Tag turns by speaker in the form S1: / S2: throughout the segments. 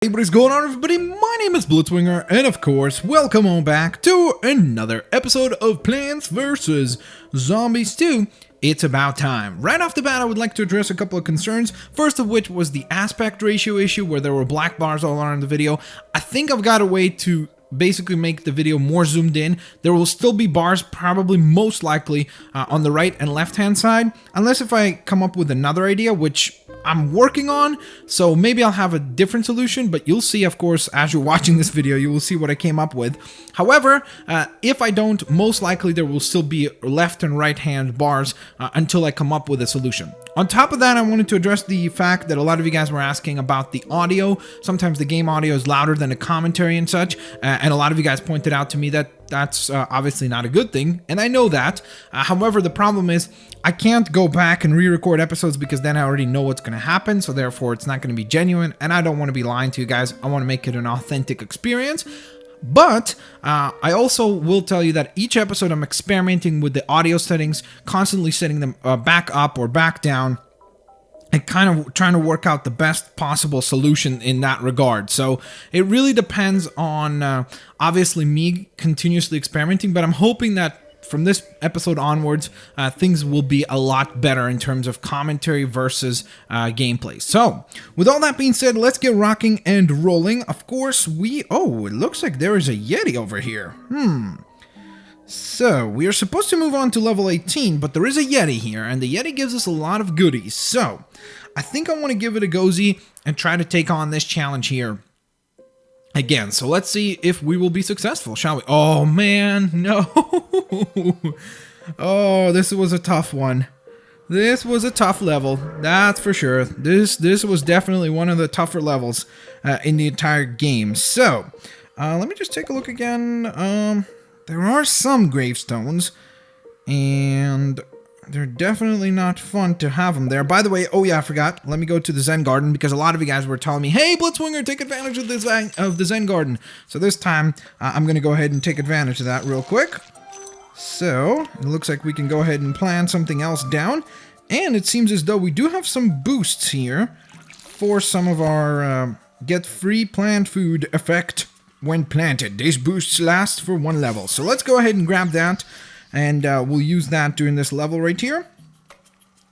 S1: Hey, what is going on, everybody? My name is Blitzwinger, and of course, welcome on back to another episode of Plants vs. Zombies 2. It's about time. Right off the bat, I would like to address a couple of concerns, first of which was the aspect ratio issue where there were black bars all around the video. I think I've got a way to basically make the video more zoomed in. There will still be bars, probably most likely on the right and left hand side, unless if I come up with another idea, which I'm working on, so maybe I'll have a different solution, but you'll see, of course, as you're watching this video, you will see what I came up with. However, if I don't, most likely there will still be left and right hand bars until I come up with a solution. On top of that, I wanted to address the fact that a lot of you guys were asking about the audio. Sometimes the game audio is louder than the commentary and such, and a lot of you guys pointed out to me that that's obviously not a good thing, and I know that. However, the problem is I can't go back and re-record episodes because then I already know what's going to happen, so therefore it's not going to be genuine, and I don't want to be lying to you guys. I want to make it an authentic experience. But I also will tell you that each episode I'm experimenting with the audio settings, constantly setting them back up or back down, and kind of trying to work out the best possible solution in that regard. So it really depends on obviously me continuously experimenting, but I'm hoping that from this episode onwards, things will be a lot better in terms of commentary versus gameplay. So, with all that being said, let's get rocking and rolling. Of course, oh, it looks like there is a Yeti over here. So, we are supposed to move on to level 18, but there is a Yeti here, and the Yeti gives us a lot of goodies. So, I think I want to give it a go-zy and try to take on this challenge here again. So let's see if we will be successful, shall we? Oh man, no. Oh, this was a tough one. This was a tough level, that's for sure. This was definitely one of the tougher levels in the entire game. So, let me just take a look again. There are some gravestones, and they're definitely not fun to have them there. By the way, oh yeah, I forgot. Let me go to the Zen Garden because a lot of you guys were telling me, hey, Blitzwinger, take advantage of the Zen Garden. So this time, I'm going to go ahead and take advantage of that real quick. So, it looks like we can go ahead and plan something else down. And it seems as though we do have some boosts here for some of our get free plant food effect when planted. These boosts last for one level. So let's go ahead and grab that. And we'll use that during this level right here.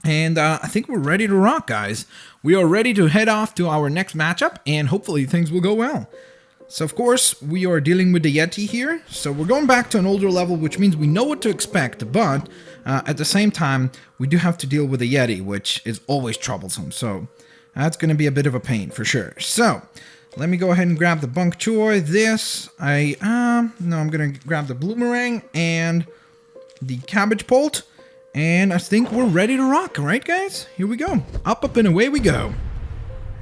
S1: And I think we're ready to rock, guys. We are ready to head off to our next matchup, and hopefully things will go well. So, of course, we are dealing with the Yeti here. So we're going back to an older level, which means we know what to expect. But at the same time, we do have to deal with the Yeti, which is always troublesome. So that's going to be a bit of a pain for sure. So let me go ahead and grab the bok choy. I'm going to grab the bloomerang and the cabbage pult, and I think we're ready to rock, right guys? Here we go. Up and away we go.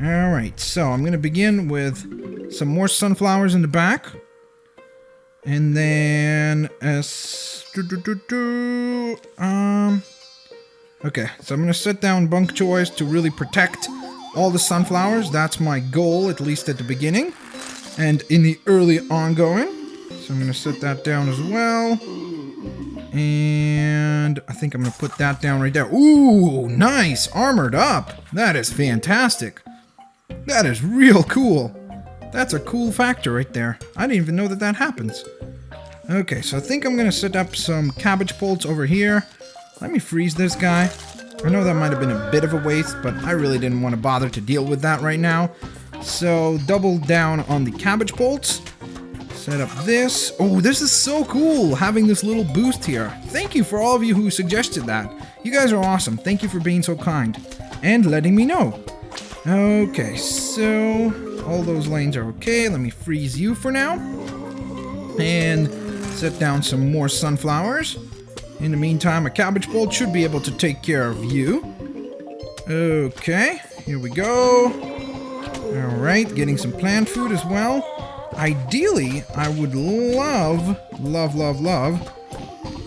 S1: Alright, so I'm gonna begin with some more sunflowers in the back. And then okay, so I'm gonna set down bok choys to really protect all the sunflowers. That's my goal, at least at the beginning and in the early ongoing. So I'm gonna set that down as well. And I think I'm going to put that down right there. Ooh, nice. Armored up. That is fantastic. That is real cool. That's a cool factor right there. I didn't even know that that happens. Okay, so I think I'm going to set up some cabbage pults over here. Let me freeze this guy. I know that might have been a bit of a waste, but I really didn't want to bother to deal with that right now. So double down on the cabbage pults. Set up this. Oh, this is so cool, having this little boost here. Thank you for all of you who suggested that. You guys are awesome. Thank you for being so kind and letting me know. Okay, so all those lanes are okay. Let me freeze you for now. And set down some more sunflowers. In the meantime, a cabbage pult should be able to take care of you. Okay, here we go. Alright, getting some plant food as well. Ideally, I would love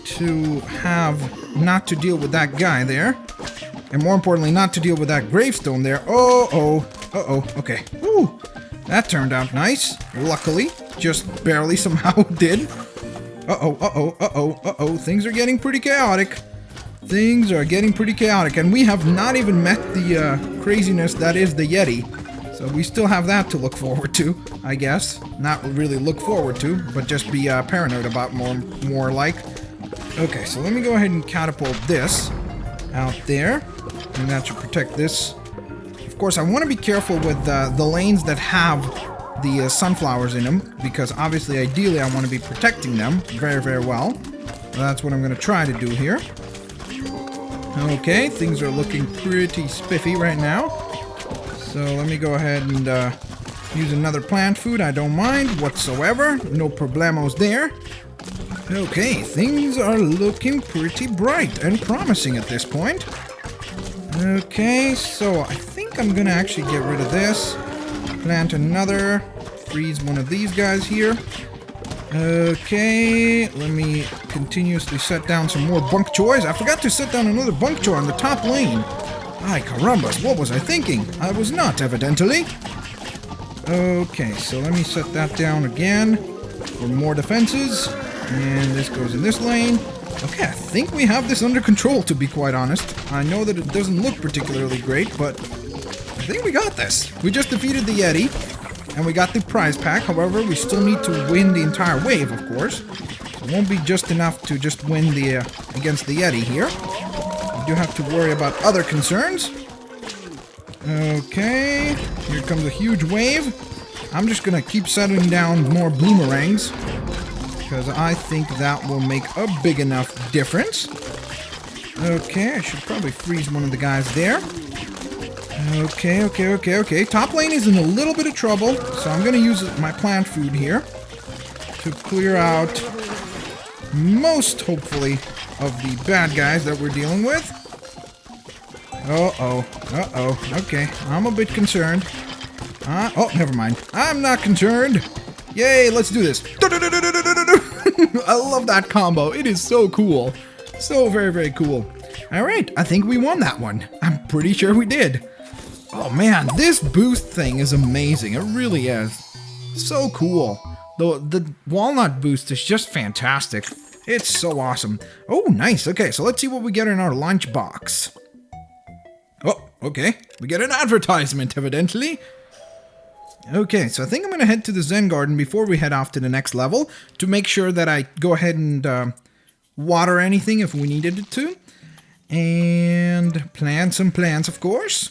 S1: to have not to deal with that guy there. And more importantly, not to deal with that gravestone there. Okay. Woo! That turned out nice. Luckily, just barely somehow did. Things are getting pretty chaotic. And we have not even met the craziness that is the Yeti. So we still have that to look forward to, I guess. Not really look forward to, but just be paranoid about more like. Okay, so let me go ahead and catapult this out there. And that should protect this. Of course, I want to be careful with the lanes that have the sunflowers in them, because obviously, ideally, I want to be protecting them very, very well. So that's what I'm going to try to do here. Okay, things are looking pretty spiffy right now. So let me go ahead and use another plant food. I don't mind whatsoever. No problemos there. Okay, things are looking pretty bright and promising at this point. Okay, so I think I'm gonna actually get rid of this. Plant another. Freeze one of these guys here. Okay, let me continuously set down some more bunk choys. I forgot to set down another bunk choy on the top lane. Ay, carambas, what was I thinking? I was not, evidently. Okay, so let me set that down again for more defenses. And this goes in this lane. Okay, I think we have this under control, to be quite honest. I know that it doesn't look particularly great, but I think we got this. We just defeated the Yeti, and we got the prize pack. However, we still need to win the entire wave, of course. So it won't be just enough to just win the against the Yeti here. We do have to worry about other concerns. Okay, here comes a huge wave. I'm just gonna keep setting down more bloomerangs, because I think that will make a big enough difference. Okay, I should probably freeze one of the guys there. Okay. Top lane is in a little bit of trouble, so I'm going to use my plant food here to clear out most, hopefully, of the bad guys that we're dealing with. Okay, I'm a bit concerned. Oh, never mind. I'm not concerned. Yay, let's do this. I love that combo. It is so cool. So very, very cool. All right, I think we won that one. I'm pretty sure we did. Oh man, this boost thing is amazing. It really is. So cool. The walnut boost is just fantastic. It's so awesome. Oh, nice. Okay, so let's see what we get in our lunchbox. Oh, okay. We get an advertisement, evidently. Okay, so I think I'm going to head to the Zen Garden before we head off to the next level to make sure that I go ahead and water anything if we needed it to. And plant some plants, of course.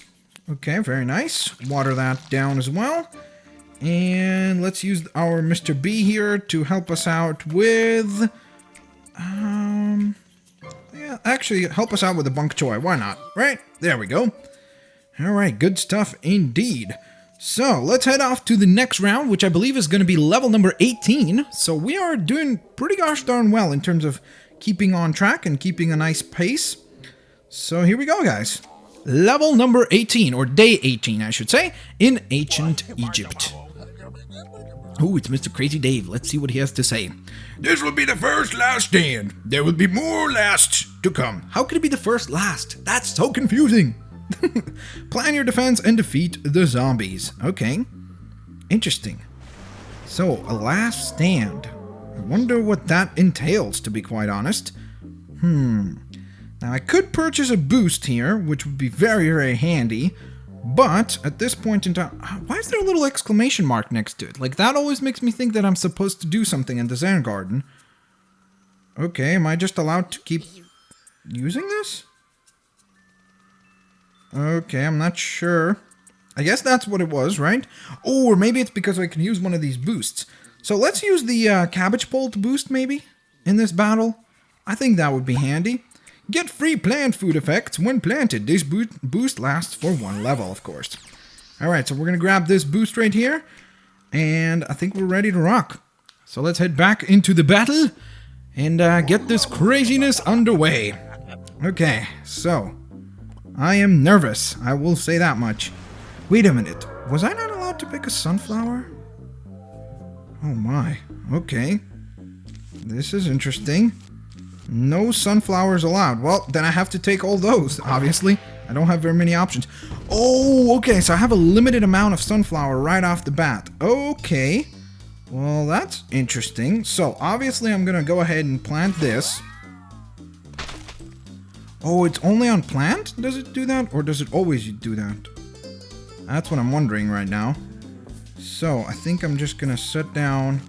S1: Okay, very nice. Water that down as well. And let's use our Mr. B here to help us out with... yeah, actually, help us out with the bunk choy. Why not? Right? There we go. Alright, good stuff indeed. So, let's head off to the next round, which I believe is going to be level number 18. So, we are doing pretty gosh darn well in terms of keeping on track and keeping a nice pace. So, here we go, guys. Level number 18, or day 18, I should say, in ancient Egypt. Oh, it's Mr. Crazy Dave. Let's see what he has to say. This will be the first last stand. There will be more lasts to come. How could it be the first last? That's so confusing. Plan your defense and defeat the zombies. Okay. Interesting. So, a last stand. I wonder what that entails, to be quite honest. Now, I could purchase a boost here, which would be very, very handy. But, at this point in time... Why is there a little exclamation mark next to it? Like, that always makes me think that I'm supposed to do something in the Zen Garden. Okay, am I just allowed to keep using this? Okay, I'm not sure. I guess that's what it was, right? Oh, or maybe it's because I can use one of these boosts. So let's use the cabbage pole to boost, maybe, in this battle. I think that would be handy. Get free plant food effects when planted. This boost lasts for 1 level, of course. Alright, so we're going to grab this boost right here. And I think we're ready to rock. So let's head back into the battle and get this craziness underway. Okay, so... I am nervous, I will say that much. Wait a minute, was I not allowed to pick a sunflower? Oh my, okay. This is interesting. No sunflowers allowed. Well, then I have to take all those, obviously. I don't have very many options. Oh, okay, so I have a limited amount of sunflower right off the bat. Okay. Well, that's interesting. So, obviously, I'm gonna go ahead and plant this. Oh, it's only on plant? Does it do that? Or does it always do that? That's what I'm wondering right now. So, I think I'm just gonna set down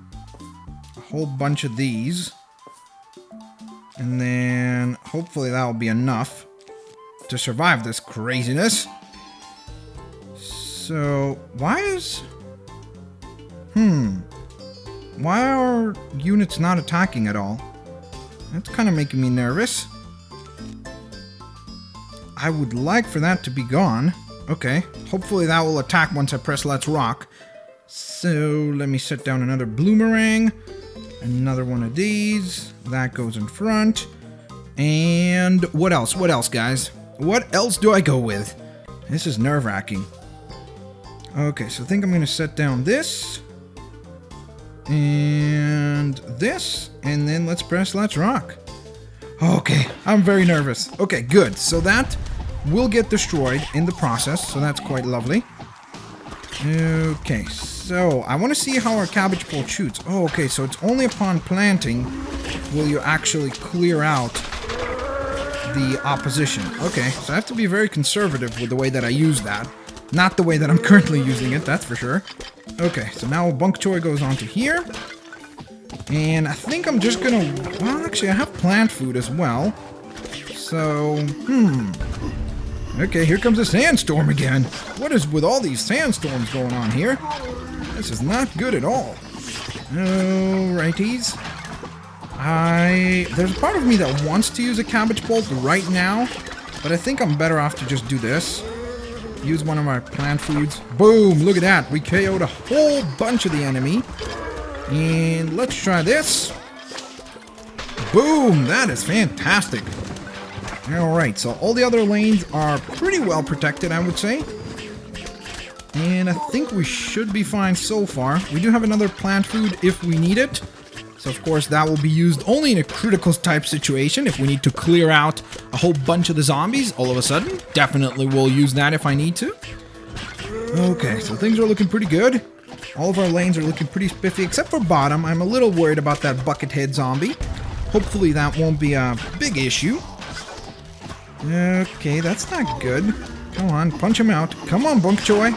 S1: a whole bunch of these. And then, hopefully that will be enough to survive this craziness. So, why is... Why are units not attacking at all? That's kind of making me nervous. I would like for that to be gone. Okay, hopefully that will attack once I press Let's Rock. So, let me set down another Bloomerang. Another one of these. That goes in front. And what else? What else, guys? What else do I go with? This is nerve-wracking. Okay, so I think I'm going to set down this. And this. And then let's press Let's Rock. Okay, I'm very nervous. Okay, good. So that will get destroyed in the process. So that's quite lovely. Okay, so I want to see how our cabbage pole shoots. Oh, okay, so it's only upon planting will you actually clear out the opposition. Okay, so I have to be very conservative with the way that I use that. Not the way that I'm currently using it, that's for sure. Okay, so now Bok Choy goes onto here. And I think I'm just gonna... Well, actually, I have plant food as well. So, Okay, here comes a sandstorm again. What is with all these sandstorms going on here? This is not good at all. Alrighties. There's a part of me that wants to use a cabbage bolt right now, but I think I'm better off to just do this. Use one of our plant foods. Boom! Look at that. We KO'd a whole bunch of the enemy. And let's try this. Boom! That is fantastic. Alright, so all the other lanes are pretty well protected, I would say. And I think we should be fine so far. We do have another plant food if we need it. So of course that will be used only in a critical type situation. If we need to clear out a whole bunch of the zombies all of a sudden, definitely will use that if I need to. Okay, so things are looking pretty good. All of our lanes are looking pretty spiffy, except for bottom. I'm a little worried about that bucket head zombie. Hopefully that won't be a big issue. Okay, that's not good. Come on, punch him out. Come on, Bok Choy.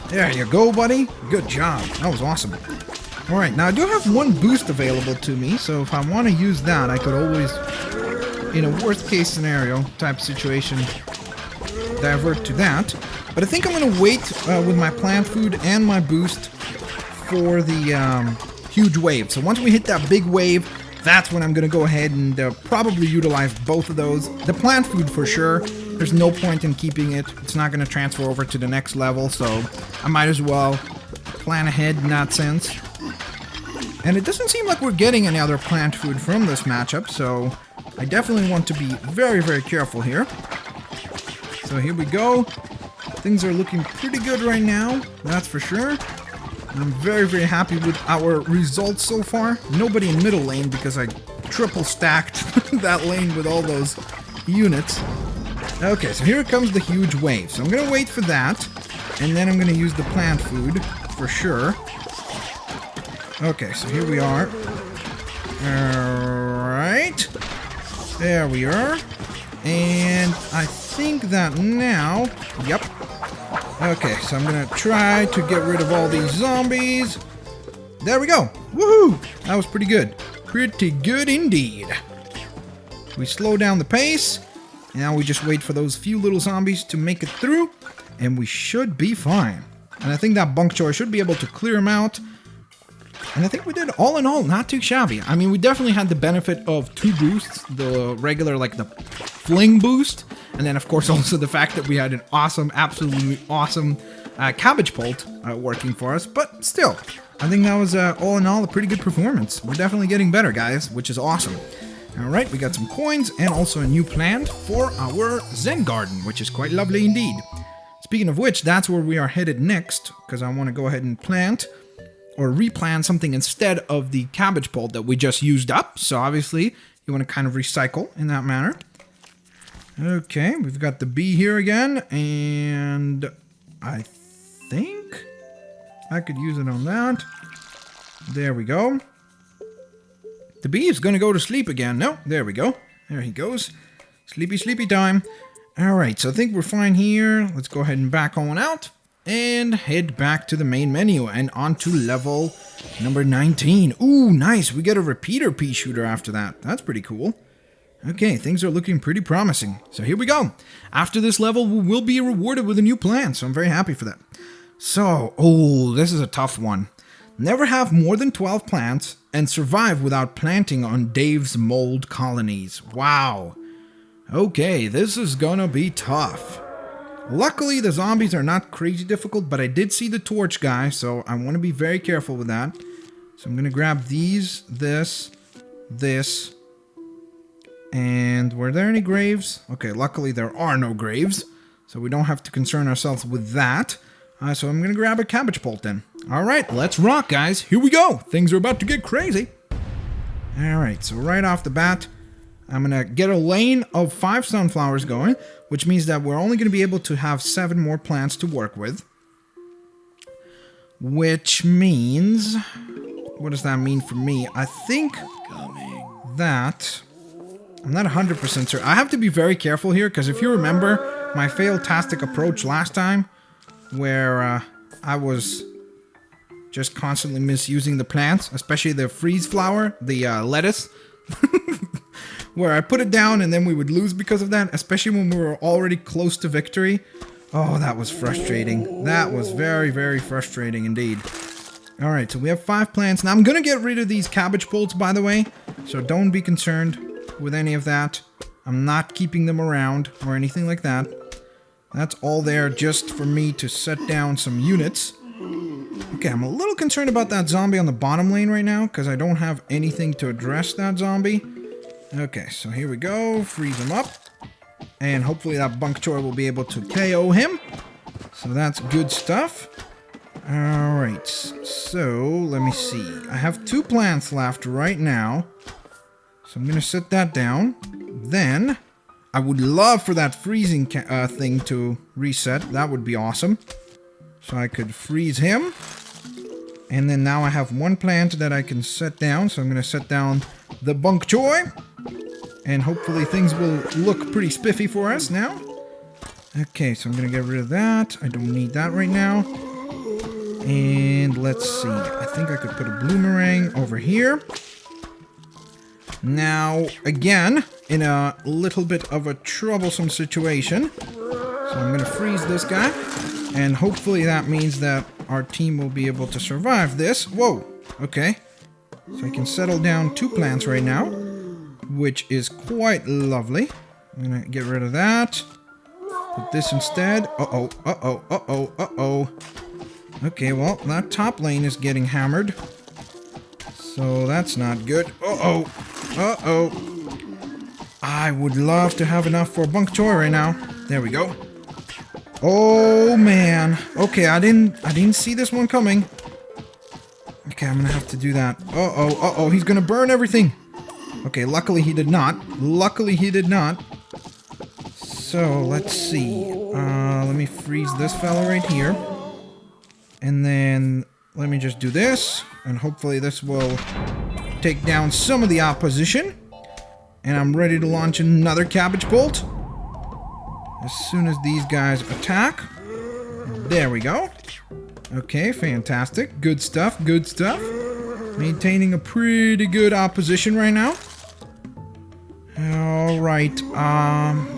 S1: There you go, buddy. Good job. That was awesome. Alright, now I do have one boost available to me, so if I want to use that, I could always, in a worst case scenario type situation, divert to that. But I think I'm going to wait with my plant food and my boost for the huge wave. So once we hit that big wave, that's when I'm going to go ahead and probably utilize both of those. The plant food for sure. There's no point in keeping it. It's not going to transfer over to the next level, so I might as well plan ahead in that sense. And it doesn't seem like we're getting any other plant food from this matchup, so I definitely want to be very, very careful here. So here we go. Things are looking pretty good right now, that's for sure. I'm very, very happy with our results so far. Nobody in middle lane because I triple stacked that lane with all those units. Okay, so here comes the huge wave. So I'm going to wait for that, and then I'm going to use the plant food for sure. Okay, so here we are. Alright. There we are. And I think that now... Yep. Okay, so I'm gonna try to get rid of all these zombies. There we go. Woohoo! That was pretty good. Pretty good indeed. We slow down the pace. Now we just wait for those few little zombies to make it through. And we should be fine. And I think that Bok Choy should be able to clear him out. And I think we did, all in all, not too shabby. I mean, we definitely had the benefit of two boosts. The regular, like the fling boost. And then, of course, also the fact that we had an awesome, absolutely awesome cabbage bolt working for us. But still, I think that was, all in all, a pretty good performance. We're definitely getting better, guys, which is awesome. Alright, we got some coins and also a new plant for our Zen garden, which is quite lovely indeed. Speaking of which, that's where we are headed next, because I want to go ahead and plant or replant something instead of the cabbage pole that we just used up. So obviously, you want to kind of recycle in that manner. Okay, we've got the bee here again, and I think I could use it on that. There we go. The bee is going to go to sleep again. No, there we go. There he goes. Sleepy, sleepy time. Alright, so I think we're fine here. Let's go ahead and back on out. and head back to the main menu and onto level number 19. Ooh, nice. We get a repeater pea shooter after that. That's pretty cool. Okay, things are looking pretty promising. So here we go. After this level, we will be rewarded with a new plant, so I'm very happy for that. So, oh, this is a tough one. Never have more than 12 plants and survive without planting on Dave's mold colonies. Wow. Okay, this is gonna be tough. Luckily, the zombies are not crazy difficult, but I did see the torch guy, so I want to be very careful with that. So I'm gonna grab these, this, and were there any graves? Okay, luckily there are no graves, so we don't have to concern ourselves with that. So I'm gonna grab a cabbage pult then. Alright, let's rock, guys. Here we go. Things are about to get crazy. Alright, so right off the bat, I'm gonna get a lane of 5 sunflowers going, which means that we're only gonna be able to have 7 more plants to work with. Which means... what does that mean for me? I think that... I'm not 100% sure. I have to be very careful here, because if you remember my fail-tastic approach last time, where I was just constantly misusing the plants, especially the freeze flower, the lettuce, where I put it down and then we would lose because of that, especially when we were already close to victory. Oh, that was frustrating. That was very, very frustrating indeed. Alright, so we have 5 plants. Now I'm going to get rid of these cabbage pults, by the way, so don't be concerned with any of that. I'm not keeping them around or anything like that. That's all there just for me to set down some units. Okay, I'm a little concerned about that zombie on the bottom lane right now, because I don't have anything to address that zombie. Okay, so here we go. Freeze him up. And hopefully that bunk choi will be able to KO him. So that's good stuff. Alright, so let me see. I have 2 plants left right now. So I'm going to set that down. Then, I would love for that freezing thing to reset. That would be awesome. So I could freeze him. And then now I have 1 plant that I can set down. So I'm going to set down the bunk choi. And hopefully things will look pretty spiffy for us now. Okay, so I'm going to get rid of that. I don't need that right now. And let's see. I think I could put a bloomerang over here. Now, again, in a little bit of a troublesome situation. So I'm going to freeze this guy. And hopefully that means that our team will be able to survive this. Whoa, okay. So I can settle down 2 plants right now, which is quite lovely. I'm going to get rid of that. Put this instead. Uh-oh, uh-oh, uh-oh, uh-oh. Okay, well, that top lane is getting hammered. So that's not good. Uh-oh. Uh-oh. I would love to have enough for bunk choi right now. There we go. Oh, man. Okay, I didn't see this one coming. Okay, I'm gonna have to do that. Uh-oh, uh-oh. He's gonna burn everything. Okay, luckily he did not. Luckily he did not. So, let's see. Let me freeze this fella right here. And then, let me just do this. And hopefully this will take down some of the opposition. And I'm ready to launch another cabbage bolt. As soon as these guys attack. There we go. Okay, fantastic. Good stuff, good stuff. Maintaining a pretty good opposition right now. Alright,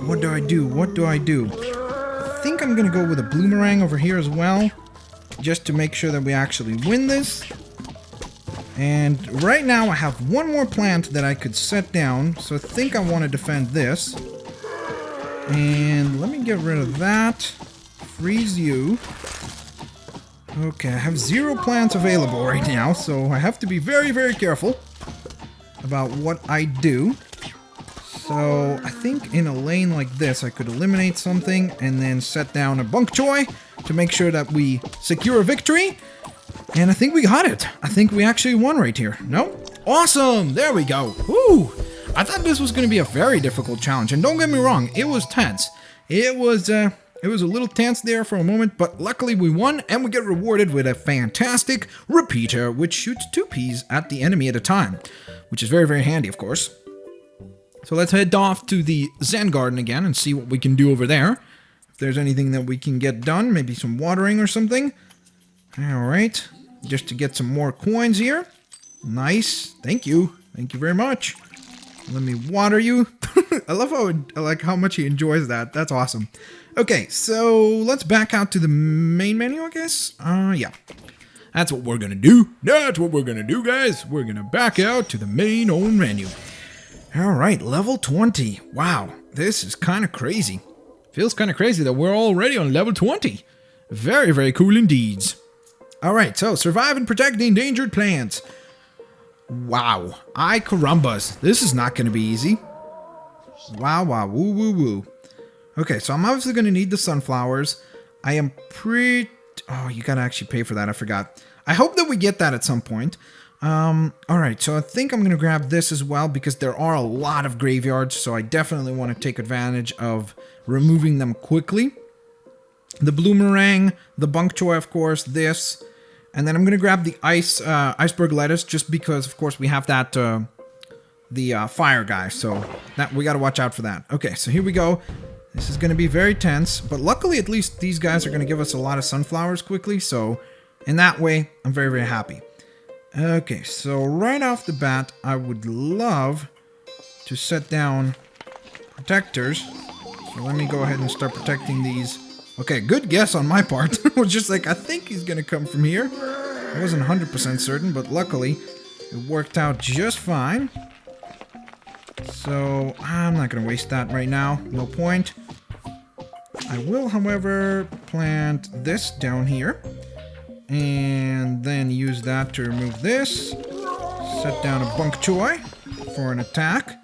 S1: what do I do? What do I do? I think I'm gonna go with a bloomerang over here as well. Just to make sure that we actually win this. And right now I have 1 more plant that I could set down. So I think I want to defend this. And let me get rid of that. Freeze you. Okay, I have 0 plants available right now. So I have to be very, very careful about what I do. So I think in a lane like this I could eliminate something and then set down a bunk choi to make sure that we secure a victory. And I think we got it. I think we actually won right here. No? Awesome! There we go. Woo! I thought this was going to be a very difficult challenge. And don't get me wrong, it was tense. It was a little tense there for a moment, but luckily we won and we get rewarded with a fantastic repeater, which shoots 2 peas at the enemy at a time, which is very, very handy, of course. So let's head off to the Zen Garden again and see what we can do over there. there's anything that we can get done. Maybe some watering or something. Alright. Just to get some more coins here. Nice. Thank you. Thank you very much. Let me water you. I love how much he enjoys that. That's awesome. Okay, so let's back out to the main menu, I guess. Yeah. That's what we're gonna do. That's what we're gonna do, guys. We're gonna back out to the main old menu. Alright, level 20. Wow, this is kind of crazy. Feels kind of crazy that we're already on level 20. Very, very cool indeed. Alright, so survive and protect the endangered plants. Wow, Carambas. This is not gonna be easy. Wow, wow, woo, woo, woo. Okay, so I'm obviously gonna need the sunflowers. I am Oh, you gotta actually pay for that, I forgot. I hope that we get that at some point. Alright, so I think I'm gonna grab this as well because there are a lot of graveyards, so I definitely want to take advantage of removing them quickly. The bloomerang, the bok choy, of course, this, and then I'm gonna grab the iceberg lettuce just because, of course, we have that the fire guy, so that we gotta watch out for that. Okay, so here we go. This is gonna be very tense, but luckily at least these guys are gonna give us a lot of sunflowers quickly, so in that way, I'm very, very happy. Okay, so right off the bat, I would love to set down protectors. So let me go ahead and start protecting these. Okay, good guess on my part. I was just like, I think he's gonna come from here. I wasn't 100% certain, but luckily it worked out just fine. So I'm not gonna waste that right now. No point. I will, however, plant this down here. And then use that to remove this. Set down a bok choy for an attack.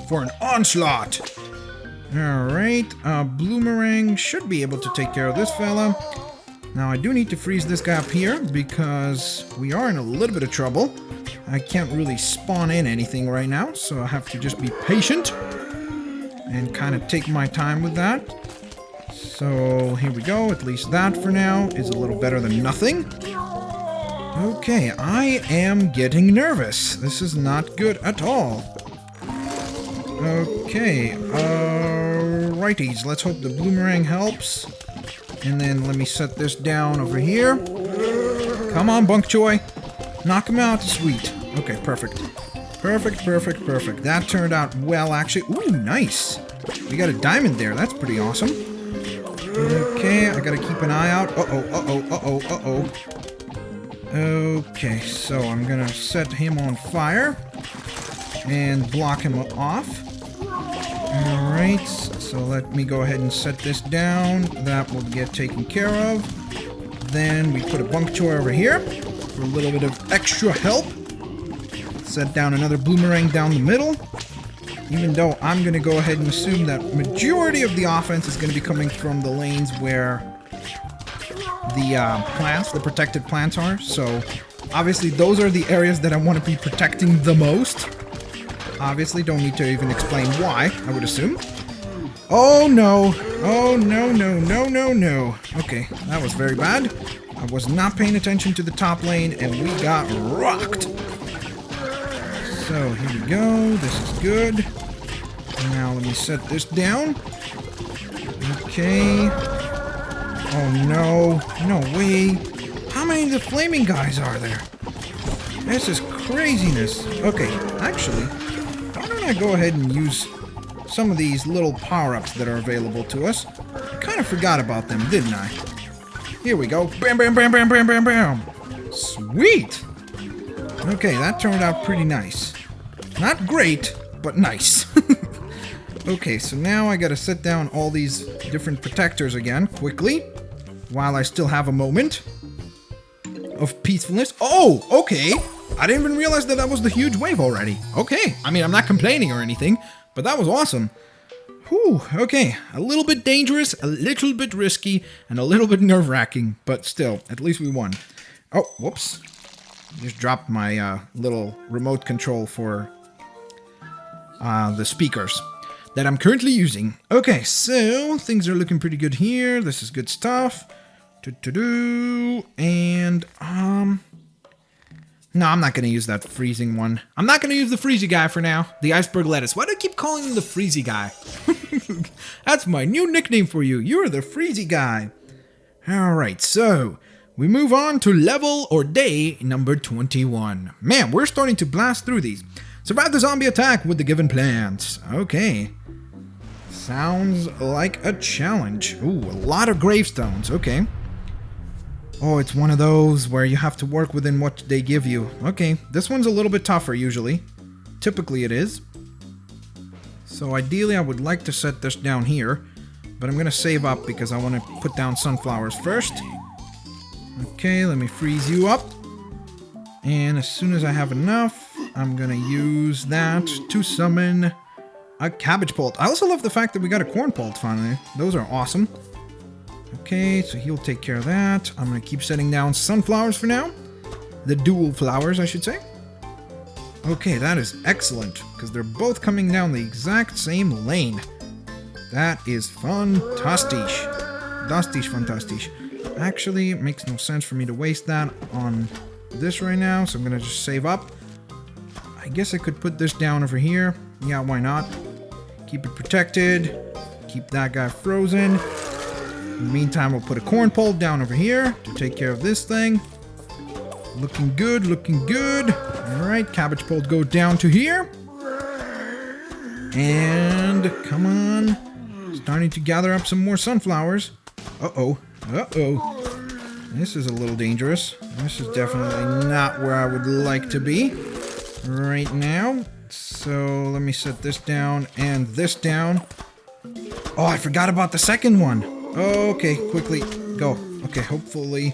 S1: For an onslaught! Alright, bloomerang should be able to take care of this fella. Now I do need to freeze this guy up here because we are in a little bit of trouble. I can't really spawn in anything right now, so I have to just be patient and kind of take my time with that. So here we go, at least that for now is a little better than nothing. Okay, I am getting nervous. This is not good at all. Okay, righties, let's hope the bloomerang helps. And then let me set this down over here. Come on, bok choy. Knock him out, sweet. Okay, perfect. Perfect, perfect, perfect. That turned out well, actually. Ooh, nice. We got a diamond there, that's pretty awesome. Okay, I gotta keep an eye out. Uh-oh. Okay, so I'm gonna set him on fire and block him off. Alright, so let me go ahead and set this down. That will get taken care of. Then we put a bok choy over here for a little bit of extra help. Set down another bloomerang down the middle. Even though I'm going to go ahead and assume that majority of the offense is going to be coming from the lanes where the plants, the protected plants are. So obviously those are the areas that I want to be protecting the most. Obviously don't need to even explain why, I would assume. Oh no. Oh no. Okay, that was very bad. I was not paying attention to the top lane and we got rocked. So here we go. This is good. Now let me set this down. Okay. Oh no. No way. How many of the flaming guys are there? This is craziness. Okay, actually, why don't I go ahead and use some of these little power-ups that are available to us? I kind of forgot about them, didn't I? Here we go. Bam, bam, bam, bam, bam, bam, bam. Sweet. Okay, that turned out pretty nice. Not great, but nice. Okay, so now I gotta set down all these different protectors again, quickly, while I still have a moment of peacefulness. Oh, okay. I didn't even realize that was the huge wave already. Okay, I mean, I'm not complaining or anything, but that was awesome. Whew, okay, a little bit dangerous, a little bit risky, and a little bit nerve-wracking, but still, at least we won. Oh, whoops. Just dropped my little remote control for the speakers that I'm currently using. Okay, so things are looking pretty good here. This is good stuff. And no, I'm not gonna use that freezing one. I'm not gonna use the freezy guy for now. The iceberg lettuce. Why do I keep calling him the freezy guy? That's my new nickname for you. You're the Freezy guy. Alright, so we move on to level or day number 21. Man, we're starting to blast through these. Survive the zombie attack with the given plants. Okay. Sounds like a challenge. Ooh, a lot of gravestones. Okay. Oh, it's one of those where you have to work within what they give you. Okay, this one's a little bit tougher usually. Typically it is. So ideally I would like to set this down here. But I'm going to save up because I want to put down sunflowers first. Okay, let me freeze you up. And as soon as I have enough, I'm going to use that to summon a cabbage pult. I also love the fact that we got a corn pult finally. Those are awesome. Okay, so he'll take care of that. I'm going to keep setting down sunflowers for now. The dual flowers, I should say. Okay, that is excellent, because they're both coming down the exact same lane. That is fantastisch. Dastisch fantastisch. Actually, it makes no sense for me to waste that on this right now, so I'm going to just save up. I guess I could put this down over here. Yeah, why not? Keep it protected. Keep that guy frozen. In the meantime, we'll put a corn pole down over here to take care of this thing. Looking good, looking good. Alright, cabbage poles go down to here. And come on. Starting to gather up some more sunflowers. Uh-oh. Uh-oh. This is a little dangerous. This is definitely not where I would like to be right now. So let me set this down and this down. Oh, I forgot about the second one. Okay, quickly go. Okay, hopefully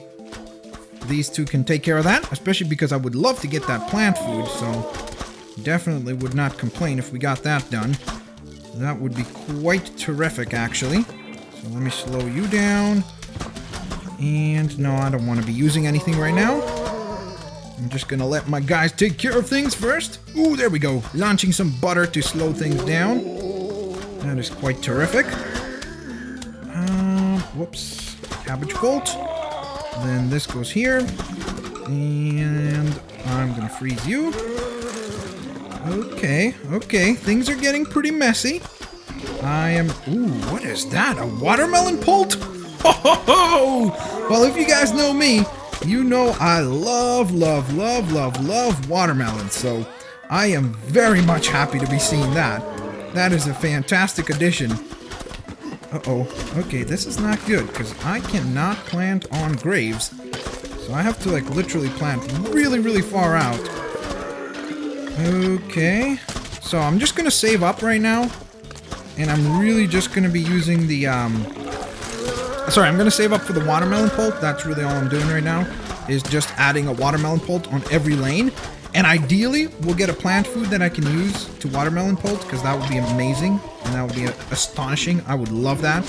S1: these two can take care of that, especially because I would love to get that plant food, so definitely would not complain if we got that done. That would be quite terrific, actually. So let me slow you down. And no, I don't want to be using anything right now. I'm just gonna let my guys take care of things first. Ooh, there we go. Launching some butter to slow things down. That is quite terrific. Whoops. Cabbage bolt. Then this goes here. And I'm gonna freeze you. Okay, okay. Things are getting pretty messy. I am... Ooh, what is that? A watermelon pult? Ho ho ho! Well, if you guys know me, you know I love watermelons. So I am very much happy to be seeing that. That is a fantastic addition. Uh-oh. Okay, this is not good, because I cannot plant on graves. So I have to, like, literally plant really far out. Okay. So I'm just going to save up right now. And I'm really just going to be using the, Sorry, I'm going to save up for the watermelon pult. That's really all I'm doing right now, is just adding a watermelon pult on every lane. And ideally, we'll get a plant food that I can use to watermelon pult, because that would be amazing. And that would be astonishing. I would love that.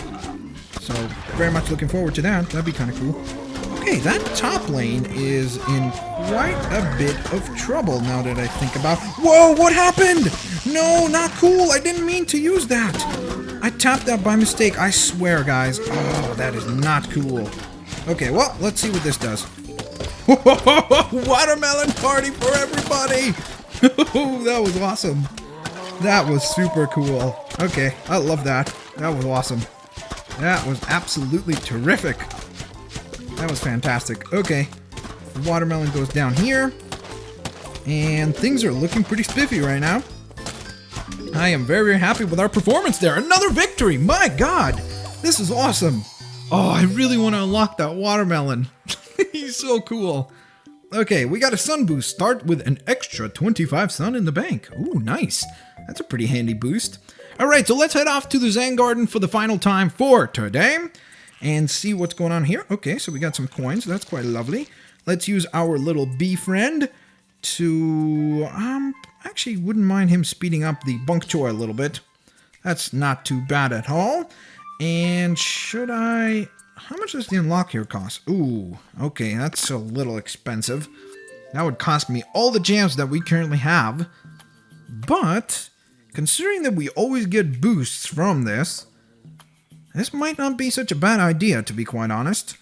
S1: So, very much looking forward to that. That'd be kind of cool. Okay, that top lane is in quite a bit of trouble now that I think about... Whoa, what happened? No, not cool. I didn't mean to use that. I tapped that by mistake. I swear, guys. Oh, that is not cool. Okay, well, let's see what this does. Watermelon party for everybody! That was awesome. That was super cool. Okay, I love that. That was awesome. That was absolutely terrific. That was fantastic. Okay, the watermelon goes down here. And things are looking pretty spiffy right now. I am very happy with our performance there. Another victory! My god! This is awesome. Oh, I really want to unlock that watermelon. He's so cool. Okay, we got a sun boost. Start with an extra 25 sun in the bank. Ooh, nice. That's a pretty handy boost. Alright, so let's head off to the Zen Garden for the final time for today. And see what's going on here. Okay, so we got some coins. That's quite lovely. Let's use our little bee friend to... actually wouldn't mind him speeding up the bunk chore a little bit. That's not too bad at all. And should I... How much does the unlock here cost? Ooh, okay, that's a little expensive. That would cost me all the gems that we currently have. But, considering that we always get boosts from this, this might not be such a bad idea, to be quite honest.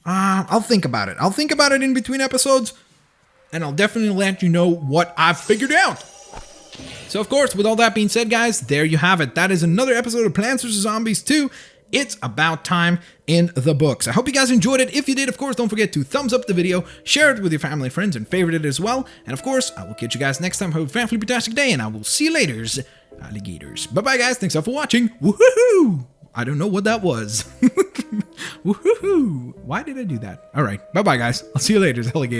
S1: I'll think about it. I'll think about it in between episodes, and I'll definitely let you know what I've figured out. So of course, with all that being said, guys, there you have it. That is another episode of Plants vs. Zombies 2. It's about time in the books. I hope you guys enjoyed it. If you did, of course, don't forget to thumbs up the video, share it with your family and friends, and favorite it as well. And of course, I will catch you guys next time. Have a fantastic day, and I will see you later, alligators. Bye-bye, guys. Thanks all for watching. Woohoo! I don't know what that was. Woohoo! Why did I do that? All right. Bye-bye, guys. I'll see you later, alligators.